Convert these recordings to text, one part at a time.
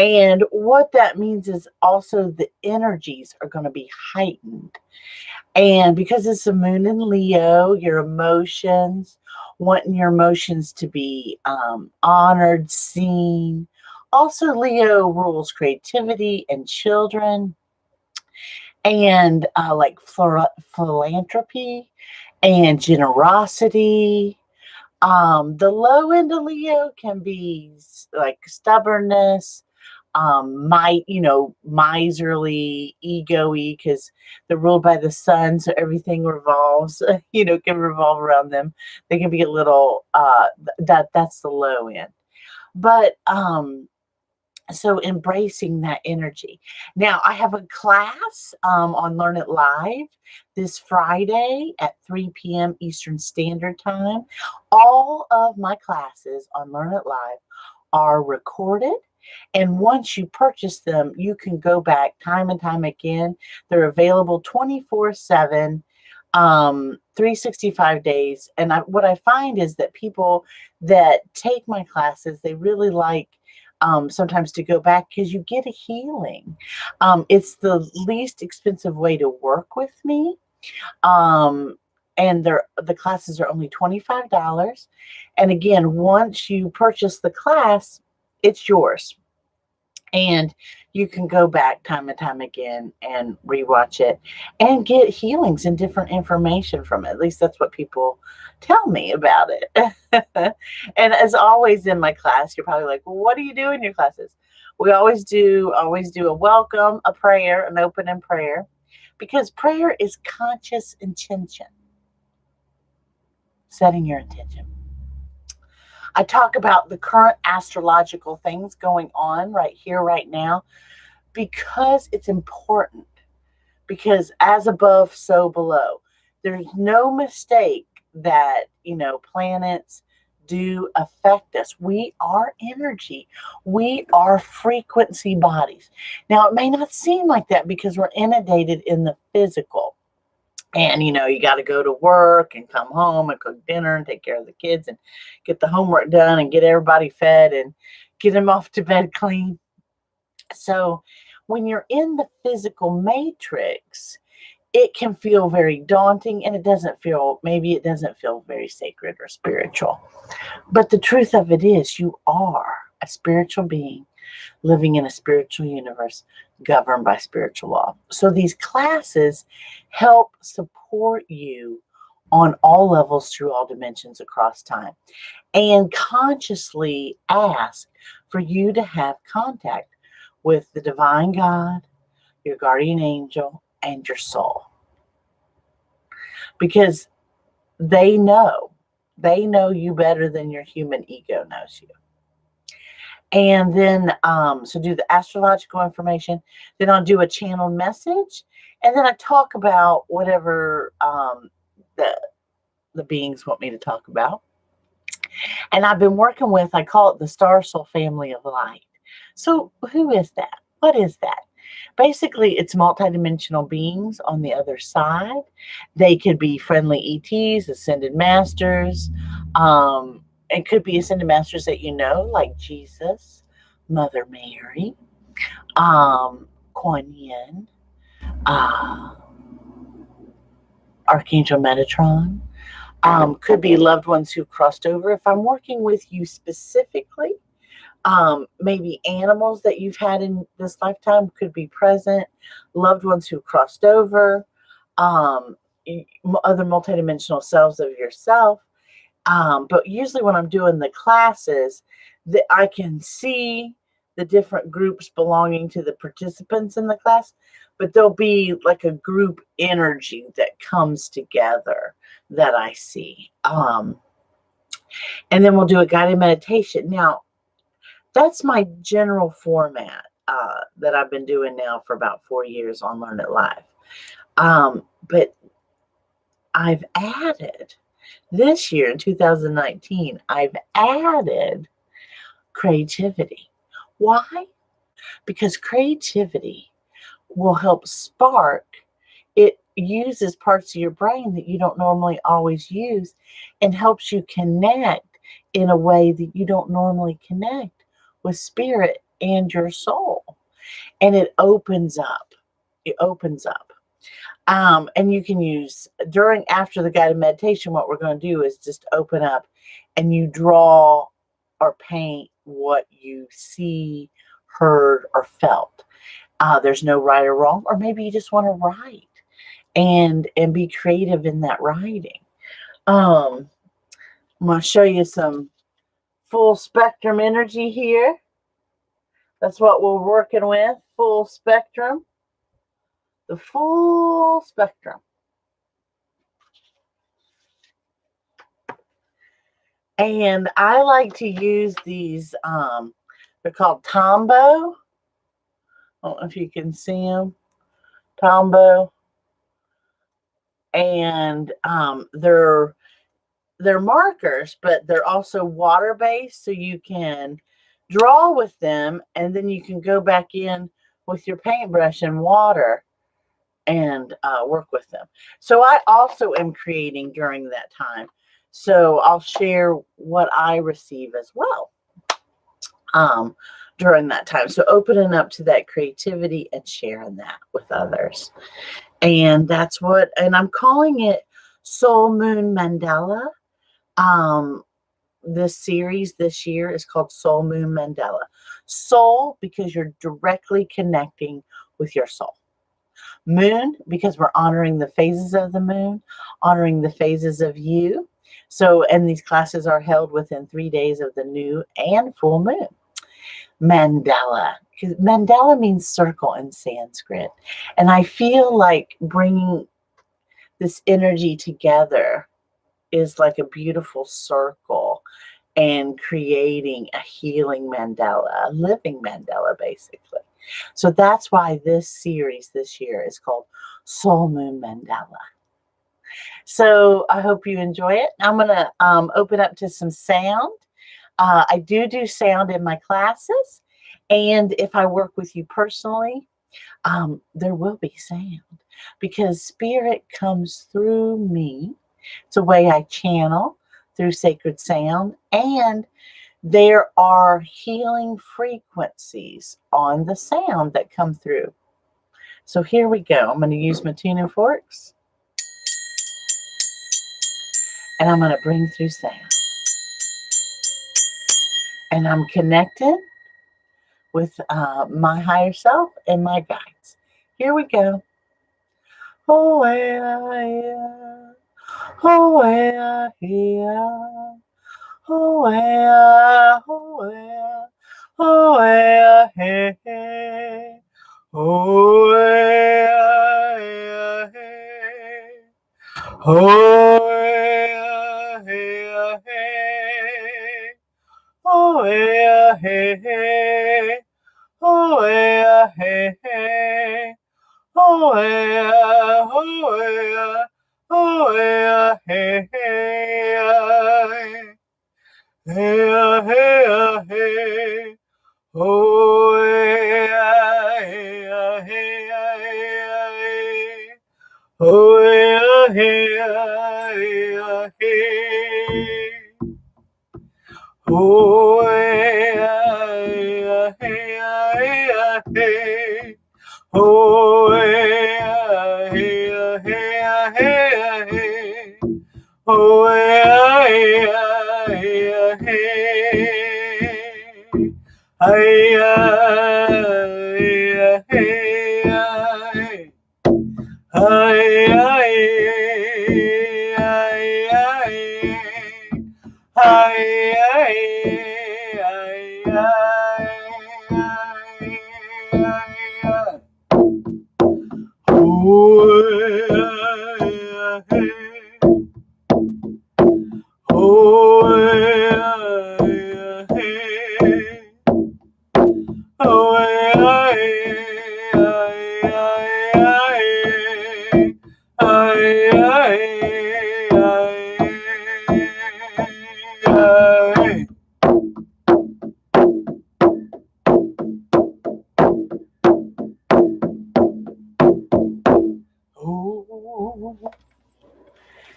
And what that means is also the energies are going to be heightened. And because it's a moon in Leo, your emotions, wanting your emotions to be honored, seen. Also, Leo rules creativity and children, and like philanthropy and generosity. The low end of Leo can be like stubbornness, miserly, ego-y, because they're ruled by the sun, so everything revolves, can revolve around them. They can be a little, that's the low end. But, so embracing that energy. Now, I have a class on Learn It Live this Friday at 3 p.m. Eastern Standard Time. All of my classes on Learn It Live are recorded. And once you purchase them, you can go back time and time again. They're available 24/7, 365 days. And what I find is that people that take my classes, they really like sometimes to go back because you get a healing. It's the least expensive way to work with me. And the classes are only $25. And again, once you purchase the class, it's yours. And you can go back time and time again and rewatch it and get healings and different information from it. At least that's what people tell me about it. And as always in my class, you're probably like, well, what do you do in your classes? We always do a welcome, a prayer, an opening prayer, because prayer is conscious intention, setting your intention. I talk about the current astrological things going on right here, right now, because it's important. Because as above, so below. There's no mistake that, planets do affect us. We are energy. We are frequency bodies. Now, it may not seem like that because we're inundated in the physical. And, you got to go to work and come home and cook dinner and take care of the kids and get the homework done and get everybody fed and get them off to bed clean. So when you're in the physical matrix, it can feel very daunting, and maybe it doesn't feel very sacred or spiritual. But the truth of it is, you are a spiritual being living in a spiritual universe governed by spiritual law. So these classes help support you on all levels through all dimensions across time, and consciously ask for you to have contact with the divine God, your guardian angel, and your soul. Because they know you better than your human ego knows you. And then, so do the astrological information. Then I'll do a channeled message. And then I talk about whatever the beings want me to talk about. And I've been working with, I call it the Star Soul Family of Light. So who is that? What is that? Basically, it's multidimensional beings on the other side. They could be friendly ETs, ascended masters. It could be ascended masters that like Jesus, Mother Mary, Kuan Yin, Archangel Metatron. Could be loved ones who crossed over. If I'm working with you specifically, maybe animals that you've had in this lifetime could be present, loved ones who crossed over, other multidimensional selves of yourself. But usually when I'm doing the classes, I can see the different groups belonging to the participants in the class, but there'll be like a group energy that comes together that I see. And then we'll do a guided meditation. Now, that's my general format that I've been doing now for about 4 years on Learn It Live. But I've added, this year in 2019, I've added creativity. Why? Because creativity will help spark. It uses parts of your brain that you don't normally always use and helps you connect in a way that you don't normally connect with spirit and your soul. And it opens up. It opens up. And you can use after the guided meditation, what we're going to do is just open up and you draw or paint what you see, heard, or felt. There's no right or wrong, or maybe you just want to write and be creative in that writing. I'm going to show you some full spectrum energy here. That's what we're working with, full spectrum. The full spectrum. And I like to use these, they're called Tombow. I don't know if you can see them. Tombow. And they're markers, but they're also water-based, so you can draw with them, and then you can go back in with your paintbrush and water and work with them. So I also am creating during that time. So I'll share what I receive as well during that time. So opening up to that creativity and sharing that with others. And that's and I'm calling it Soul Moon Mandala. This series this year is called Soul Moon Mandala. Soul, because you're directly connecting with your soul. Moon, because we're honoring the phases of the moon, honoring the phases of you. So, and these classes are held within 3 days of the new and full moon. Mandala, because mandala means circle in Sanskrit. And I feel like bringing this energy together is like a beautiful circle and creating a healing mandala, a living mandala, basically. So that's why this series this year is called Soul Moon Mandala. So I hope you enjoy it. I'm going to open up to some sound. I do sound in my classes. And if I work with you personally, there will be sound because spirit comes through me. It's a way I channel through sacred sound, and there are healing frequencies on the sound that come through. So here we go. I'm going to use my tuning forks, and I'm going to bring through sound. And I'm connected with my higher self and my guides. Here we go. Oh, yeah. Oh, yeah, yeah. Oh, yeah, oh, yeah. Oh, yeah, hey, hey. Oh, yeah, yeah, hey. Oh, yeah, yeah, hey. Oh, yeah, hey, hey. Oh, yeah, hey, hey. Oh, yeah, oh, yeah. Oh, yeah, hey, hey. Hey, hey, hey. Oh, yeah, hey, hey. Oh, yeah, hey, hey. Oh, yeah, hey, hey. Oh, yeah, hey, hey. Oh, yeah, yeah, hey. Ay, ay, hey. Ay, ay, ay, ay. Ay, ay, ay, ay, ay. Oh, yeah, hey. Oh, yeah, hey. Oh, yeah,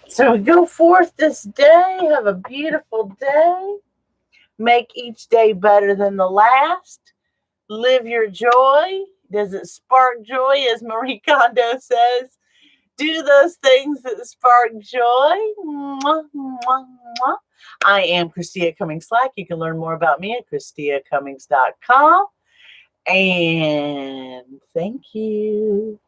so go forth this day. Have a beautiful day. Make each day better than the last. Live your joy. Does it spark joy, as Marie Kondo says? Do those things that spark joy. Mwah, mwah, mwah. I am Christia Cummings-Slack. You can learn more about me at ChristiaCummings.com. And thank you.